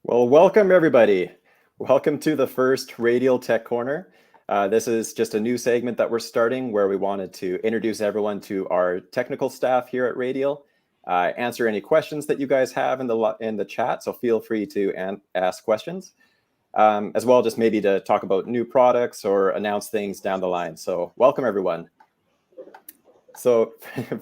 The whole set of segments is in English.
Well, welcome everybody. Welcome to the first Radial Tech Corner. This is just a new segment that we're starting where we wanted to introduce everyone to our technical staff here at Radial, answer any questions that you guys have in the chat, so feel free to ask questions, as well just maybe to talk about new products or announce things down the line. So welcome everyone. So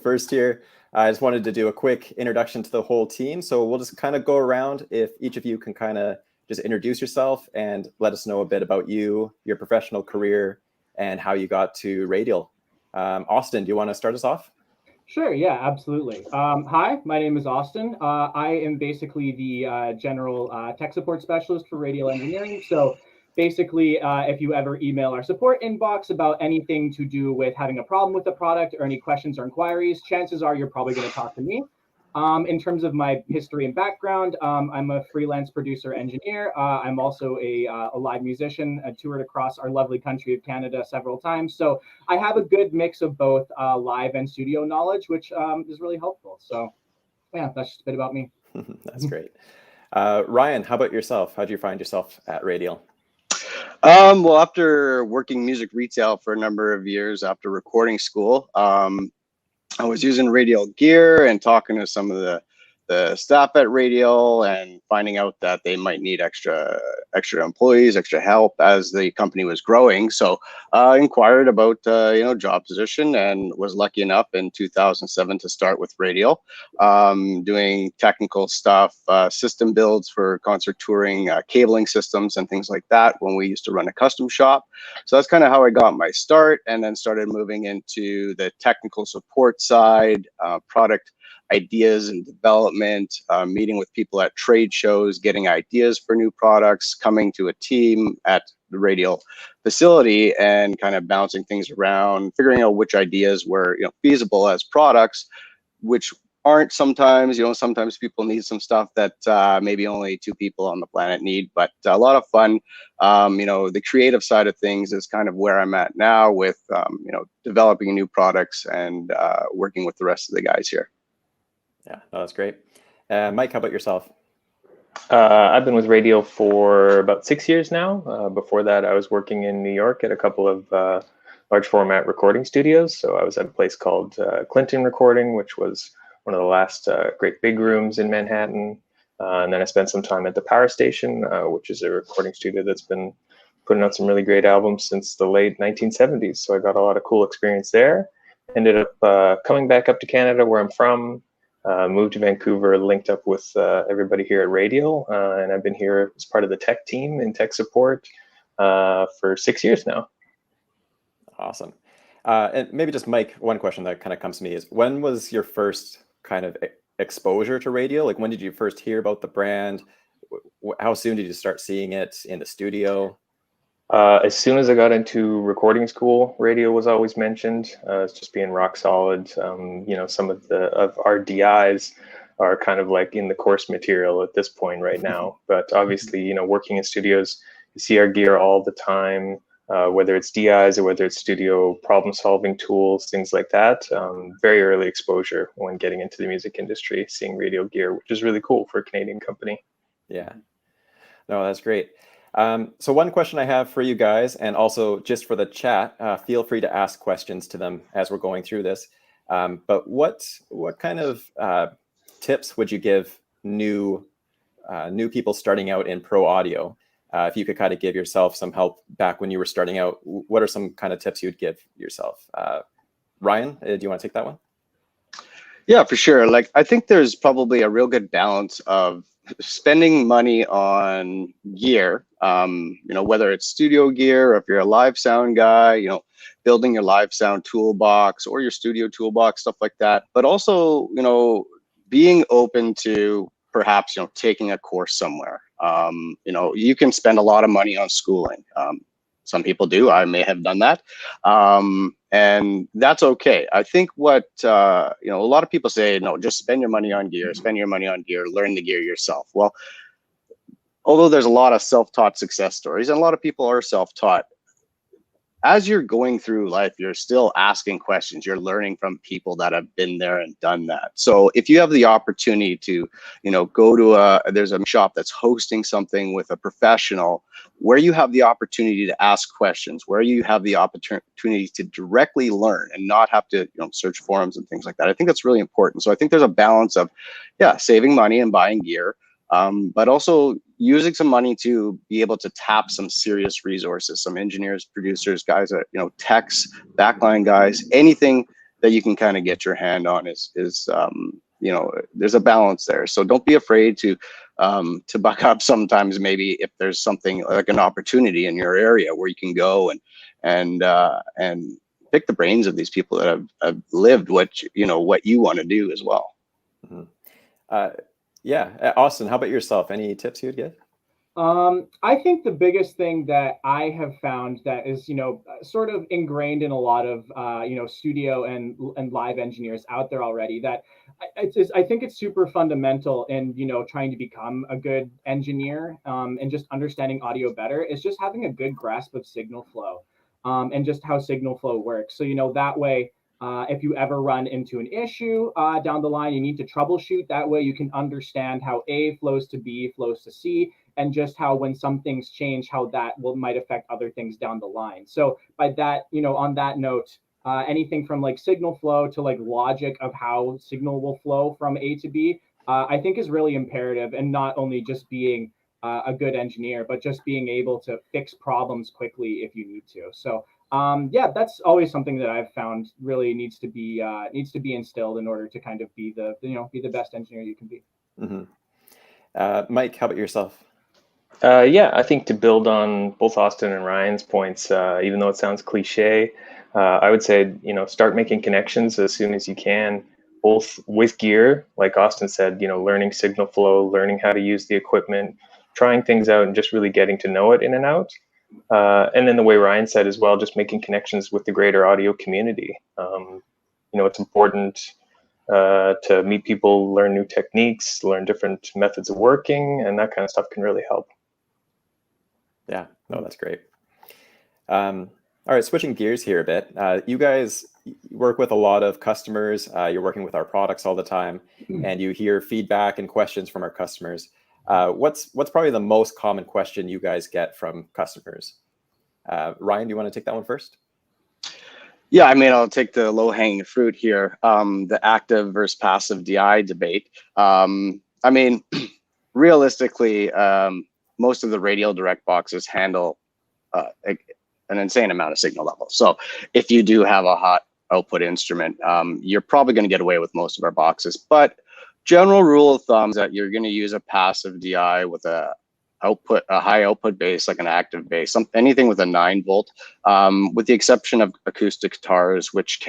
first here, I just wanted to do a quick introduction to the whole team. So we'll just kind of go around. If each of you can kind of just introduce yourself and let us know a bit about you, your professional career, and how you got to Radial. Austin, do you want to start us off? Sure, yeah, absolutely. Hi, my name is Austin. I am basically the general tech support specialist for Radial Engineering. So basically, if you ever email our support inbox about anything to do with having a problem with the product or any questions or inquiries, chances are you're probably going to talk to me. In terms of my history and background, I'm a freelance producer engineer. I'm also a live musician. I toured across our lovely country of Canada several times. So I have a good mix of both live and studio knowledge, which is really helpful. So yeah, that's just a bit about me. That's great. Ryan, how about yourself? How did you find yourself at Radial? Well, after working music retail for a number of years after recording school, I was using Radial gear and talking to some of the staff at Radial and finding out that they might need extra employees, extra help as the company was growing. So I inquired about job position and was lucky enough in 2007 to start with Radial, doing technical stuff, system builds for concert touring, cabling systems and things like that when we used to run a custom shop. So that's kind of how I got my start, and then started moving into the technical support side, product ideas and development, meeting with people at trade shows, getting ideas for new products, coming to a team at the Radial facility and kind of bouncing things around, figuring out which ideas were feasible as products, which aren't sometimes. Sometimes people need some stuff that maybe only 2 people on the planet need, but a lot of fun. The creative side of things is kind of where I'm at now with developing new products and working with the rest of the guys here. Yeah, that's great. Mike, how about yourself? I've been with Radial for about 6 years now. Before that, I was working in New York at a couple of large format recording studios. So I was at a place called Clinton Recording, which was one of the last great big rooms in Manhattan. And then I spent some time at the Power Station, which is a recording studio that's been putting out some really great albums since the late 1970s. So I got a lot of cool experience there. Ended up coming back up to Canada, where I'm from. Moved to Vancouver, linked up with everybody here at Radial, and I've been here as part of the tech team in tech support for 6 years now. Awesome. And maybe just Mike, one question that kind of comes to me is, when was your first kind of exposure to Radial? Like, when did you first hear about the brand? How soon did you start seeing it in the studio? As soon as I got into recording school, Radial was always mentioned as just being rock solid. Some of our DIs are kind of like in the course material at this point right now. But obviously, working in studios, you see our gear all the time, whether it's DIs or whether it's studio problem-solving tools, things like that. Very early exposure when getting into the music industry, seeing Radial gear, which is really cool for a Canadian company. Yeah, no, that's great. So one question I have for you guys, and also just for the chat, feel free to ask questions to them as we're going through this. But what kind of tips would you give new people starting out in pro audio, if you could kind of give yourself some help back when you were starting out, what are some kind of tips you'd give yourself? Ryan, do you want to take that one? Yeah, for sure. Like, I think there's probably a real good balance of spending money on gear, whether it's studio gear or if you're a live sound guy, building your live sound toolbox or your studio toolbox, stuff like that. But also, being open to perhaps, taking a course somewhere. You can spend a lot of money on schooling. Some people do. I may have done that. And that's okay. I think what, a lot of people say, no, just spend your money on gear, learn the gear yourself. Well, although there's a lot of self-taught success stories and a lot of people are self-taught, as you're going through life, you're still asking questions. You're learning from people that have been there and done that. So if you have the opportunity to, go to there's a shop that's hosting something with a professional where you have the opportunity to ask questions, where you have the opportunity to directly learn and not have to, search forums and things like that. I think that's really important. So I think there's a balance of, saving money and buying gear, but also using some money to be able to tap some serious resources, some engineers, producers, guys that, techs, backline guys, anything that you can kind of get your hand on is there's a balance there. So don't be afraid to buck up sometimes, maybe if there's something like an opportunity in your area where you can go and pick the brains of these people that have lived what you want to do as well. Mm-hmm. Yeah, Austin, how about yourself? Any tips you'd give? I think the biggest thing that I have found that is, sort of ingrained in a lot of, studio and live engineers out there already, that I think it's super fundamental in, trying to become a good engineer, and just understanding audio better is just having a good grasp of signal flow, and just how signal flow works. So, that way, if you ever run into an issue down the line, you need to troubleshoot. That way you can understand how A flows to B, flows to C, and just how when some things change, how that might affect other things down the line. So by that, on that note, anything from like signal flow to like logic of how signal will flow from A to B, I think is really imperative, and not only just being a good engineer, but just being able to fix problems quickly if you need to. So that's always something that I've found really needs to be instilled in order to kind of be the best engineer you can be. Mm-hmm. Mike, how about yourself? I think to build on both Austin and Ryan's points, even though it sounds cliche, I would say, start making connections as soon as you can, both with gear, like Austin said, learning signal flow, learning how to use the equipment, trying things out and just really getting to know it in and out. And then the way Ryan said as well, just making connections with the greater audio community. It's important to meet people, learn new techniques, learn different methods of working, and that kind of stuff can really help. Yeah, no, that's great. All right, switching gears here a bit. You guys work with a lot of customers. You're working with our products all the time, and you hear feedback and questions from our customers. What's probably the most common question you guys get from customers? Ryan, do you want to take that one first? Yeah, I'll take the low-hanging fruit here, the active versus passive DI debate. Realistically, most of the radial direct boxes handle an insane amount of signal level. So if you do have a hot output instrument, you're probably going to get away with most of our boxes. But general rule of thumb is that you're going to use a passive DI with a high output bass, like an active bass, anything with a 9-volt, with the exception of acoustic guitars, which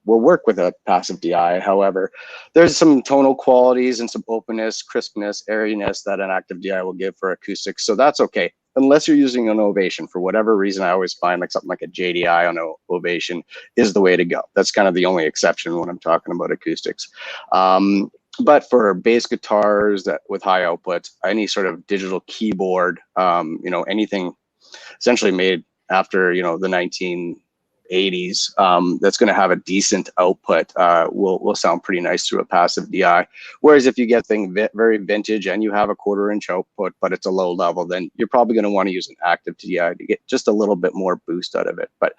will work with a passive DI. However, there's some tonal qualities and some openness, crispness, airiness that an active DI will give for acoustics. So that's okay, unless you're using an Ovation. For whatever reason, I always find like something like a JDI on an Ovation is the way to go. That's kind of the only exception when I'm talking about acoustics. But for bass guitars with high output, any sort of digital keyboard, anything essentially made after, the 1980s, that's going to have a decent output, will sound pretty nice through a passive DI. Whereas if you get things very vintage and you have a 1/4-inch output, but it's a low level, then you're probably going to want to use an active DI to get just a little bit more boost out of it. But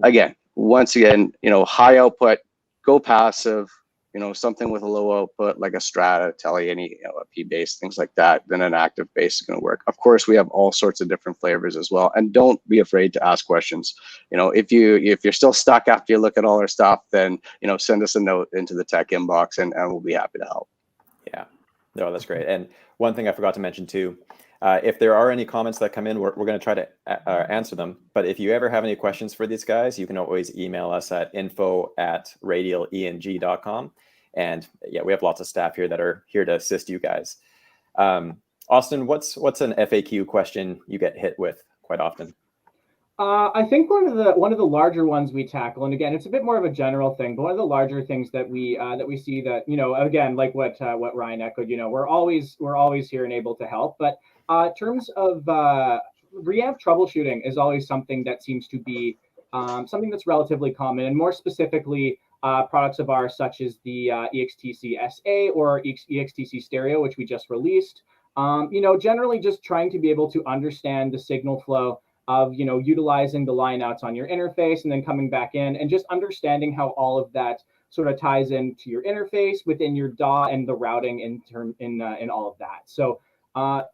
again, once again, high output, go passive. something with a low output like a Strata, Tele, any a P bass, things like that, then an active bass is going to work. Of course, we have all sorts of different flavors as well, and don't be afraid to ask questions. If you're still stuck after you look at all our stuff, then send us a note into the tech inbox, and we'll be happy to help. Yeah, no, that's great. And one thing I forgot to mention too, if there are any comments that come in, we're going to try to answer them. But if you ever have any questions for these guys, you can always email us at info@radialeng.com. And yeah, we have lots of staff here that are here to assist you guys. Austin, what's an FAQ question you get hit with quite often? I think one of the larger ones we tackle, and again, it's a bit more of a general thing, but one of the larger things that we see that, again, like what Ryan echoed, we're always here and able to help. But in terms of reamp troubleshooting is always something that seems to be something that's relatively common, and more specifically, products of ours such as the EXTC SA or EXTC Stereo, which we just released. Generally just trying to be able to understand the signal flow of utilizing the lineouts on your interface and then coming back in and just understanding how all of that sort of ties into your interface within your DAW and the routing in all of that. So at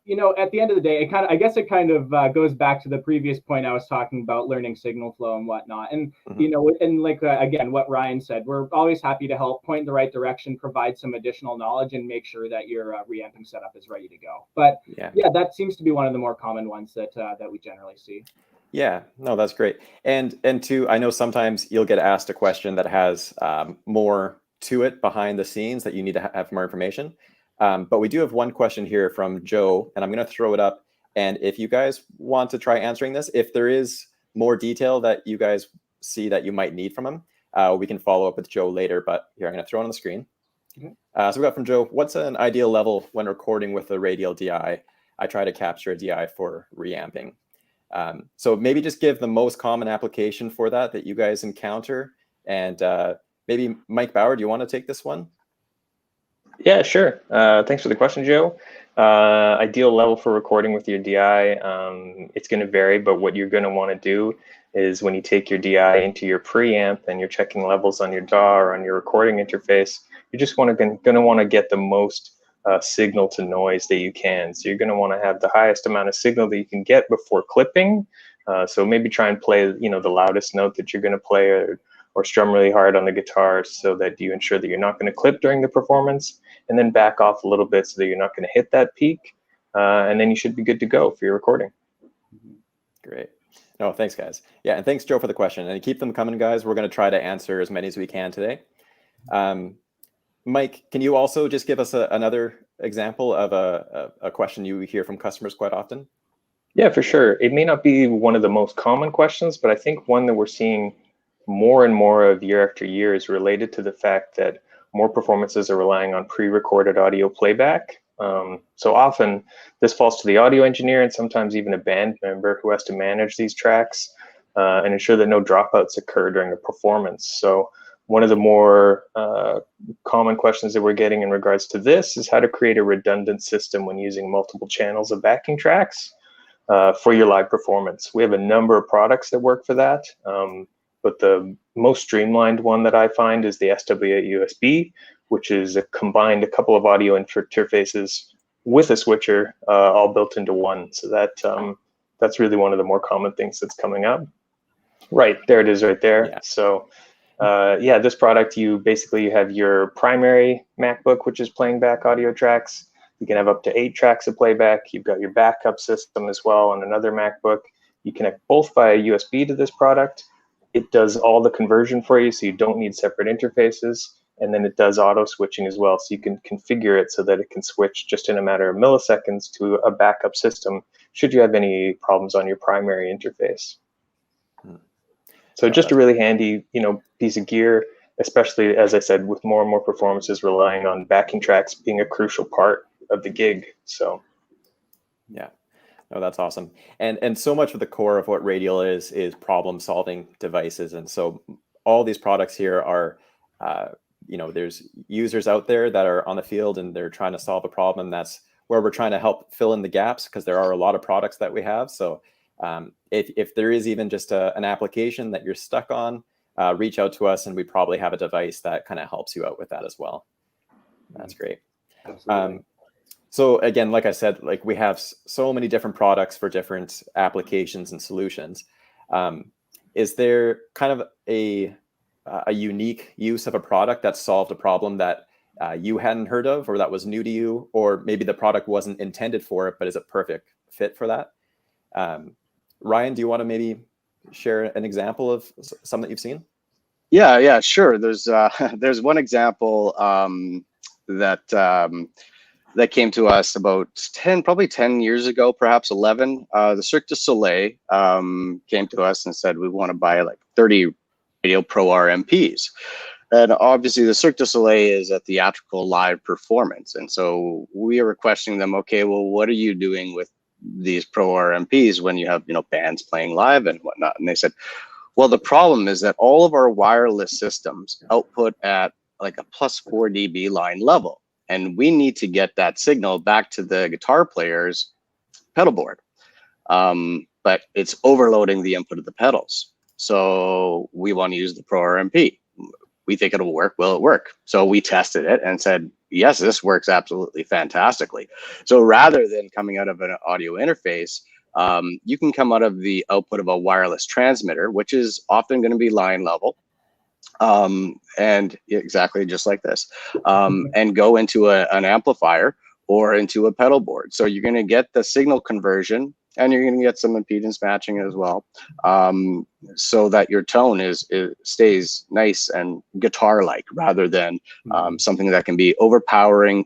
the end of the day, I guess it kind of goes back to the previous point I was talking about, learning signal flow and whatnot. And and like again, what Ryan said, we're always happy to help point in the right direction, provide some additional knowledge, and make sure that your reamping setup is ready to go. But yeah, that seems to be one of the more common ones that we generally see. Yeah, no, that's great. And two, I know sometimes you'll get asked a question that has more to it behind the scenes that you need to have more information. But we do have one question here from Joe, and I'm going to throw it up. And if you guys want to try answering this, if there is more detail that you guys see that you might need from him, we can follow up with Joe later. But here, I'm going to throw it on the screen. So we got from Joe, what's an ideal level when recording with a Radial DI? I try to capture a DI for reamping. So maybe just give the most common application for that you guys encounter. And maybe Mike Bauer, do you want to take this one? Yeah, sure. Thanks for the question, Joe. Ideal level for recording with your DI, it's going to vary, but what you're going to want to do is when you take your DI into your preamp and you're checking levels on your DAW or on your recording interface, you're just going to want to get the most signal to noise that you can. So you're going to want to have the highest amount of signal that you can get before clipping. So maybe try and play, the loudest note that you're going to play, or strum really hard on the guitar so that you ensure that you're not going to clip during the performance, and then back off a little bit so that you're not going to hit that peak. And then you should be good to go for your recording. Great. No, thanks, guys. Yeah, and thanks, Joe, for the question. And keep them coming, guys. We're going to try to answer as many as we can today. Mike, can you also just give us another example of a question you hear from customers quite often? Yeah, for sure. It may not be one of the most common questions, but I think one that we're seeing more and more of year after year is related to the fact that more performances are relying on pre-recorded audio playback. So often this falls to the audio engineer and sometimes even a band member who has to manage these tracks and ensure that no dropouts occur during a performance. So one of the more common questions that we're getting in regards to this is how to create a redundant system when using multiple channels of backing tracks for your live performance. We have a number of products that work for that. But the most streamlined one that I find is the SW8 USB, which is combined a couple of audio interfaces with a switcher, all built into one. So that's really one of the more common things that's coming up. Right, there it is right there. Yeah. So this product, you have your primary MacBook, which is playing back audio tracks. You can have up to 8 tracks of playback. You've got your backup system as well on another MacBook. You connect both via USB to this product. It does all the conversion for you, so you don't need separate interfaces. And then it does auto switching as well, so you can configure it so that it can switch just in a matter of milliseconds to a backup system should you have any problems on your primary interface. So just a really handy, piece of gear, especially, as I said, with more and more performances relying on backing tracks being a crucial part of the gig. So yeah. Oh, that's awesome. And so much of the core of what Radial is problem solving devices. And so all these products here are, there's users out there that are on the field and they're trying to solve a problem. That's where we're trying to help fill in the gaps, because there are a lot of products that we have. So if there is even just an application that you're stuck on, reach out to us, and we probably have a device that kind of helps you out with that as well. That's great. Absolutely. So again, like I said, like we have so many different products for different applications and solutions. Is there kind of a unique use of a product that solved a problem that you hadn't heard of, or that was new to you, or maybe the product wasn't intended for it, but is a perfect fit for that? Ryan, do you want to maybe share an example of some that you've seen? Yeah, sure. There's there's one example that came to us about probably 10 years ago, perhaps 11. The Cirque du Soleil came to us and said, we want to buy like 30 Radio Pro RMPs. And obviously the Cirque du Soleil is a theatrical live performance. And so we are questioning them, okay, well, what are you doing with these Pro RMPs when you have, bands playing live and whatnot? And they said, well, the problem is that all of our wireless systems output at like a +4 dB line level. And we need to get that signal back to the guitar player's pedal board. But it's overloading the input of the pedals. So we want to use the Pro RMP. We think it'll work. Will it work? So we tested it and said, yes, this works absolutely fantastically. So rather than coming out of an audio interface, you can come out of the output of a wireless transmitter, which is often going to be line level. And exactly just like this, and go into an amplifier or into a pedal board. So you're going to get the signal conversion, and you're going to get some impedance matching as well, so that your tone stays nice and guitar-like, rather than something that can be overpowering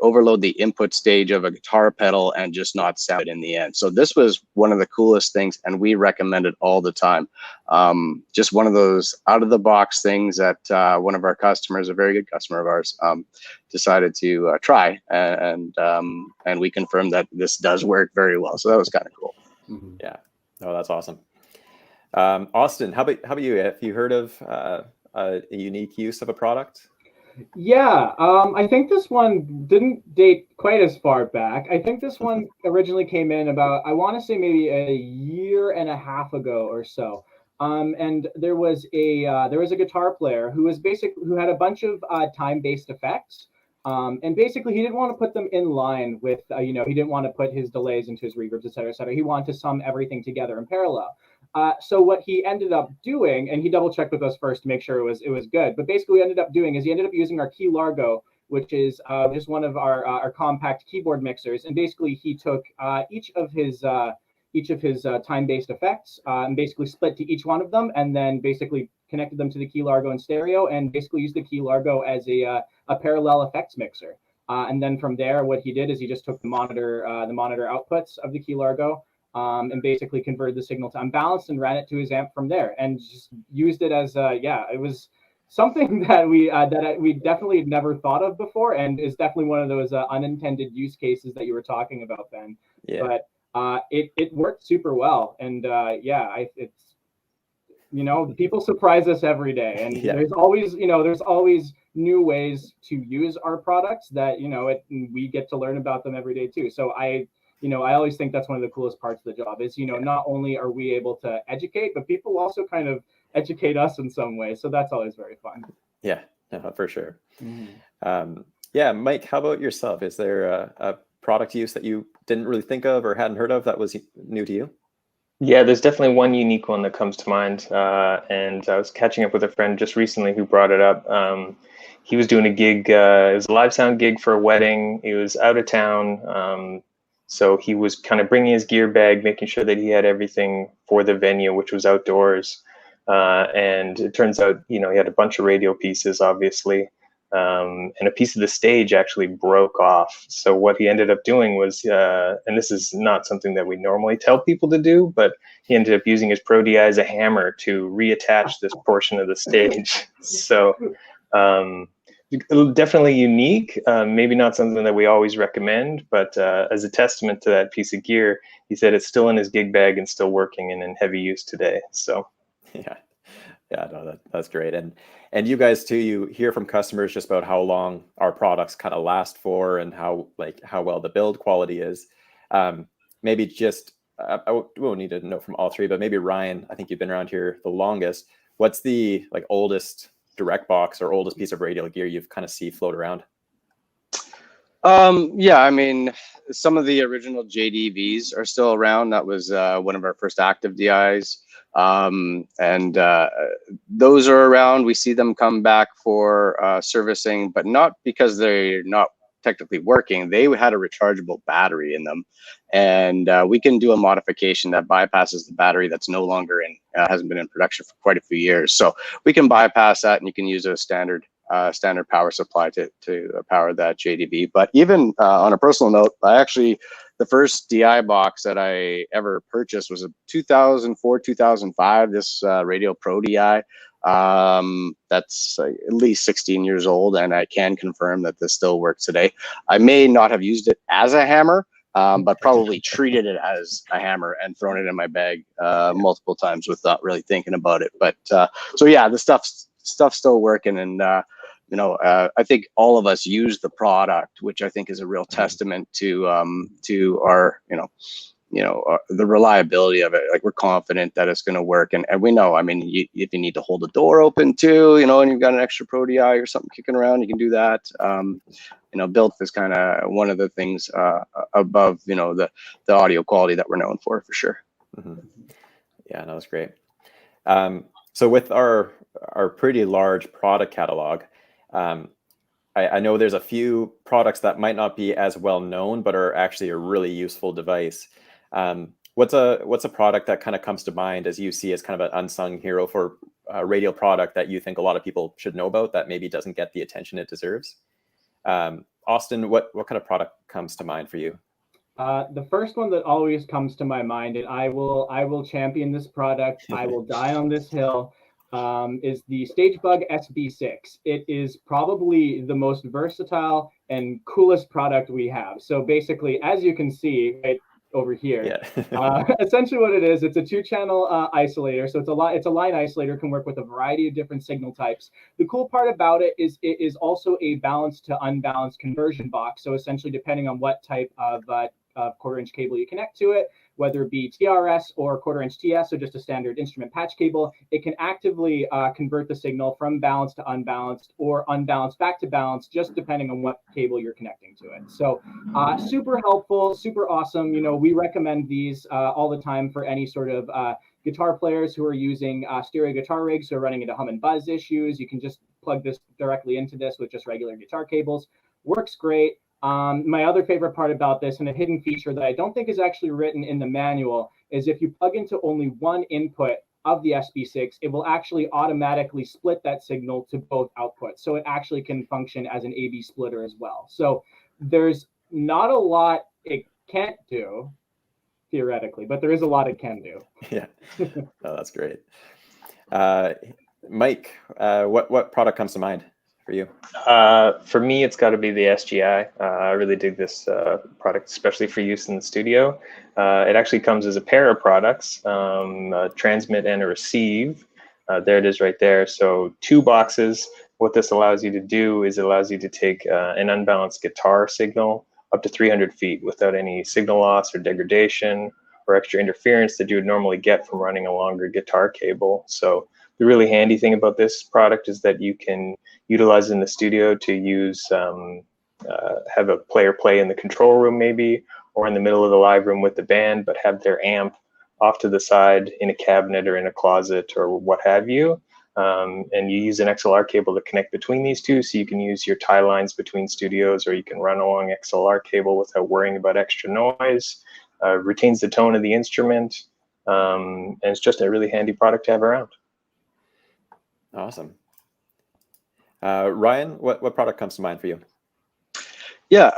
overload the input stage of a guitar pedal and just not sound in the end. So this was one of the coolest things, and we recommend it all the time. Just one of those out-of-the-box things that one of our customers, a very good customer of ours, decided to try, and we confirmed that this does work very well. So that was kind of cool. Mm-hmm. Yeah. Oh, that's awesome. Austin, how about you? Have you heard of a unique use of a product? Yeah, I think this one didn't date quite as far back. I think this one originally came in about, I want to say maybe a year and a half ago or so. And there was a guitar player who had a bunch of time-based effects. And basically he didn't want to put them in line with, he didn't want to put his delays into his reverbs, et cetera, et cetera. He wanted to sum everything together in parallel. So what he ended up doing, and he double checked with us first to make sure it was good, but basically what he ended up doing is he ended up using our Key Largo, which is just one of our compact keyboard mixers. And basically he took each of his time-based effects and basically split to each one of them, and then basically connected them to the Key Largo in stereo, and basically used the Key Largo as a parallel effects mixer. And then from there, what he did is he just took the monitor outputs of the Key Largo, and basically converted the signal to unbalanced and ran it to his amp from there, and just used it as it was something that we definitely had never thought of before, and is definitely one of those unintended use cases that you were talking about, Ben. Yeah. But it worked super well, and it's people surprise us every day, and there's always new ways to use our products that we get to learn about them every day too. So I always think that's one of the coolest parts of the job is not only are we able to educate, but people also kind of educate us in some way. So that's always very fun. Yeah, no, for sure. Mm-hmm. Mike, how about yourself? Is there a product use that you didn't really think of or hadn't heard of that was new to you? Yeah, there's definitely one unique one that comes to mind. And I was catching up with a friend just recently who brought it up. He was doing a gig, it was a live sound gig for a wedding. He was out of town. So he was kind of bringing his gear bag, making sure that he had everything for the venue, which was outdoors. And it turns out, he had a bunch of radio pieces, obviously. And a piece of the stage actually broke off. So what he ended up doing was, and this is not something that we normally tell people to do, but he ended up using his Pro DI as a hammer to reattach this portion of the stage. So definitely unique, maybe not something that we always recommend, but as a testament to that piece of gear, he said it's still in his gig bag and still working and in heavy use today. So yeah, no, that's great. And you guys too, you hear from customers just about how long our products kind of last for and how well the build quality is. Maybe just I won't need to know from all three, but maybe Ryan, I think you've been around here the longest. What's the like oldest direct box or oldest piece of radial gear you've kind of see float around? Yeah, I mean, some of the original JDVs are still around. That was one of our first active DIs. And those are around. We see them come back for servicing, but not because they're not technically working. They had a rechargeable battery in them. And we can do a modification that bypasses the battery that's no longer in, hasn't been in production for quite a few years. So we can bypass that and you can use a standard power supply to power that JDV. But even on a personal note, the first DI box that I ever purchased was a 2004, 2005, this Radial Pro DI. That's at least 16 years old, and I can confirm that this still works today. I may not have used it as a hammer, but probably treated it as a hammer and thrown it in my bag multiple times without really thinking about it. But so yeah, the stuff's still working, and I think all of us use the product, which I think is a real testament to our the reliability of it. Like, we're confident that it's going to work, and we know. I mean, if you need to hold the door open too, and you've got an extra Pro DI or something kicking around, you can do that. Built is kind of one of the things above the audio quality that we're known for sure. Mm-hmm. Yeah, no, that's great. So with our pretty large product catalog, I know there's a few products that might not be as well known, but are actually a really useful device. What's a product that kind of comes to mind as you see as kind of an unsung hero for a radial product that you think a lot of people should know about that maybe doesn't get the attention it deserves? Austin, what kind of product comes to mind for you? The first one that always comes to my mind, and I will champion this product, I will die on this hill, is the StageBug SB6. It is probably the most versatile and coolest product we have. So basically, as you can see right over here, essentially what it is, it's a 2-channel isolator. So it's a line isolator, can work with a variety of different signal types. The cool part about it is also a balanced to unbalanced conversion box. So essentially, depending on what type of 1/4-inch cable you connect to it, whether it be TRS or 1/4-inch TS, so just a standard instrument patch cable, it can actively convert the signal from balanced to unbalanced or unbalanced back to balanced, just depending on what cable you're connecting to it. So super helpful, super awesome. We recommend these all the time for any sort of guitar players who are using stereo guitar rigs, who are running into hum and buzz issues. You can just plug this directly into this with just regular guitar cables. Works great. My other favorite part about this, and a hidden feature that I don't think is actually written in the manual, is if you plug into only one input of the SB6, it will actually automatically split that signal to both outputs. So it actually can function as an A/B splitter as well. So there's not a lot it can't do, theoretically, but there is a lot it can do. Yeah, oh, that's great. Mike, what product comes to mind for you? For me, it's got to be the SGI. I really dig this product, especially for use in the studio. It actually comes as a pair of products, a transmit and a receive. There it is right there. So 2 boxes. What this allows you to do is it allows you to take an unbalanced guitar signal up to 300 feet without any signal loss or degradation or extra interference that you would normally get from running a longer guitar cable. So the really handy thing about this product is that you can utilize it in the studio to use, have a player play in the control room maybe, or in the middle of the live room with the band, but have their amp off to the side in a cabinet or in a closet or what have you. And you use an XLR cable to connect between these two, so you can use your tie lines between studios, or you can run along XLR cable without worrying about extra noise. Retains the tone of the instrument, and it's just a really handy product to have around. Awesome. Ryan, what product comes to mind for you? Yeah,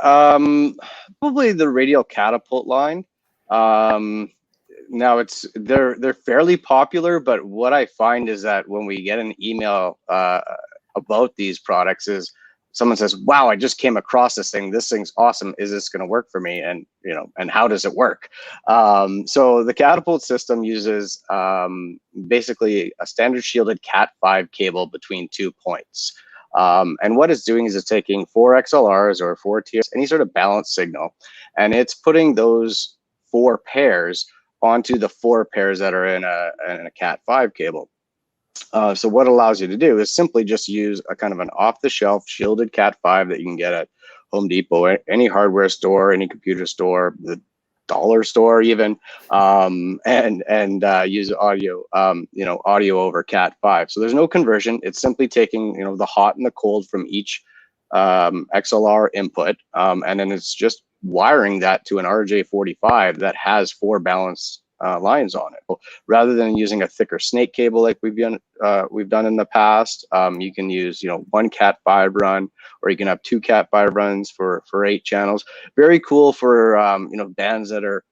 probably the Radial Catapult line. Now they're fairly popular, but what I find is that when we get an email about these products, is someone says, "Wow, I just came across this thing. This thing's awesome. Is this going to work for me? And and how does it work?" So the Catapult system uses basically a standard shielded Cat5 cable between 2 points. And what it's doing is it's taking 4 XLRs or 4 TRS, any sort of balanced signal, and it's putting those 4 pairs onto the 4 pairs that are in a Cat5 cable. So what it allows you to do is simply just use a kind of an off-the-shelf shielded Cat5 that you can get at Home Depot, any hardware store, any computer store, the dollar store even, and use audio, audio over Cat5. So there's no conversion. It's simply taking, the hot and the cold from each XLR input, and then it's just wiring that to an RJ45 that has 4 balanced lines on it. Rather than using a thicker snake cable like we've done in the past, you can use one Cat5 run, or you can have 2 Cat5 runs for 8 channels. Very cool for bands that are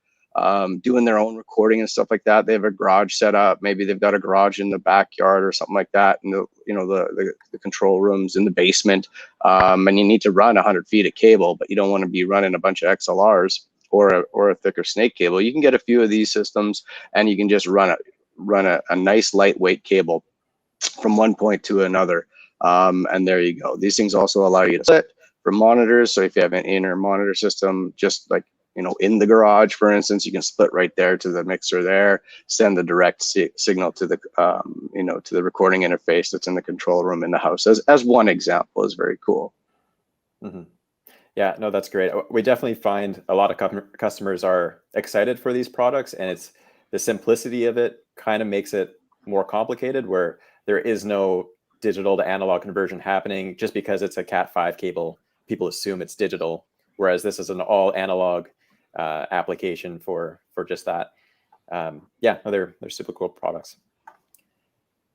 doing their own recording and stuff like that. They have a garage set up. Maybe they've got a garage in the backyard or something like that, and the control rooms in the basement, and you need to run 100 feet of cable, but you don't want to be running a bunch of XLRs or a thicker snake cable. You can get a few of these systems, and you can just run a nice lightweight cable from one point to another, and there you go. These things also allow you to split for monitors. So if you have an inner monitor system, just like in the garage, for instance, you can split right there to the mixer there, send the direct signal to the to the recording interface that's in the control room in the house. As one example, is very cool. Mm-hmm. Yeah, no, that's great. We definitely find a lot of customers are excited for these products, and it's the simplicity of it kind of makes it more complicated, where there is no digital to analog conversion happening. Just because it's a Cat5 cable, people assume it's digital, whereas this is an all analog application for just that. Yeah, no, they're super cool products.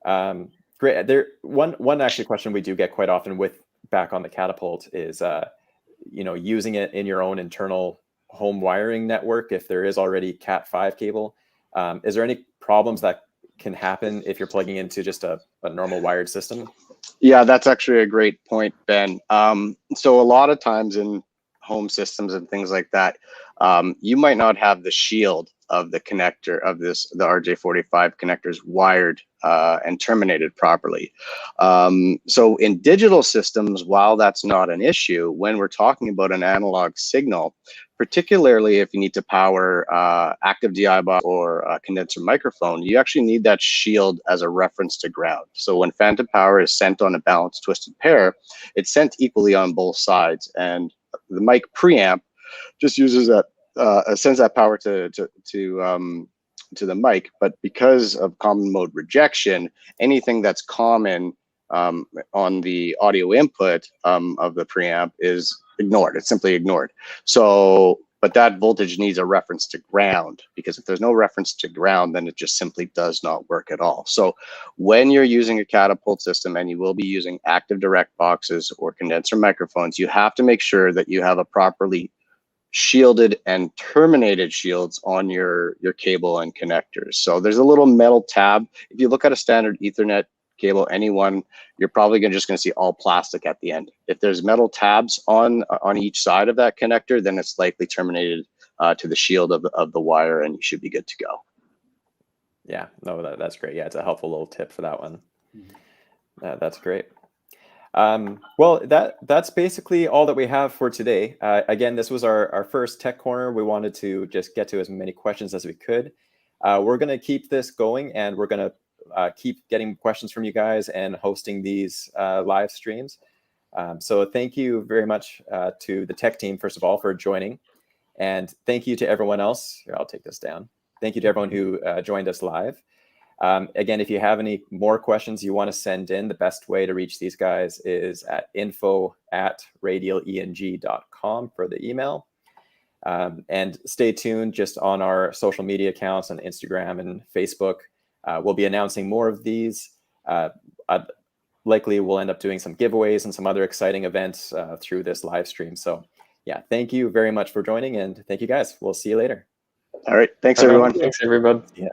Great. One actually question we do get quite often with back on the Catapult is using it in your own internal home wiring network. If there is already Cat5 cable, is there any problems that can happen if you're plugging into just a normal wired system? Yeah, that's actually a great point, Ben. So a lot of times in home systems and things like that, you might not have the shield of the connector of the RJ45 connectors wired and terminated properly. So in digital systems, while that's not an issue, when we're talking about an analog signal, particularly if you need to power active DI box or a condenser microphone, you actually need that shield as a reference to ground. So when phantom power is sent on a balanced twisted pair, it's sent equally on both sides, and the mic preamp just uses that, sends that power to the mic. But because of common mode rejection, anything that's common on the audio input of the preamp is ignored. It's simply ignored. So, but that voltage needs a reference to ground, because if there's no reference to ground, then it just simply does not work at all. So when you're using a Catapult system, and you will be using active direct boxes or condenser microphones, you have to make sure that you have a properly shielded and terminated shields on your cable and connectors. So there's a little metal tab. If you look at a standard Ethernet cable, anyone, you're probably just going to see all plastic at the end. If there's metal tabs on each side of that connector, then it's likely terminated to the shield of the wire, and you should be good to go. Yeah, no, that's great. Yeah, it's a helpful little tip for that one. That's great. Well, that's basically all that we have for today. Again, this was our first tech corner. We wanted to just get to as many questions as we could. We're going to keep this going, and we're going to keep getting questions from you guys and hosting these live streams. So thank you very much to the tech team, first of all, for joining. And thank you to everyone else. Here, I'll take this down. Thank you to everyone who joined us live. Again, if you have any more questions you want to send in, the best way to reach these guys is at info@radialeng.com for the email. And stay tuned just on our social media accounts on Instagram and Facebook. We'll be announcing more of these. Likely we'll end up doing some giveaways and some other exciting events through this live stream. So yeah, thank you very much for joining, and thank you guys. We'll see you later. All right. Thanks, everyone. Thanks, everybody. Yeah.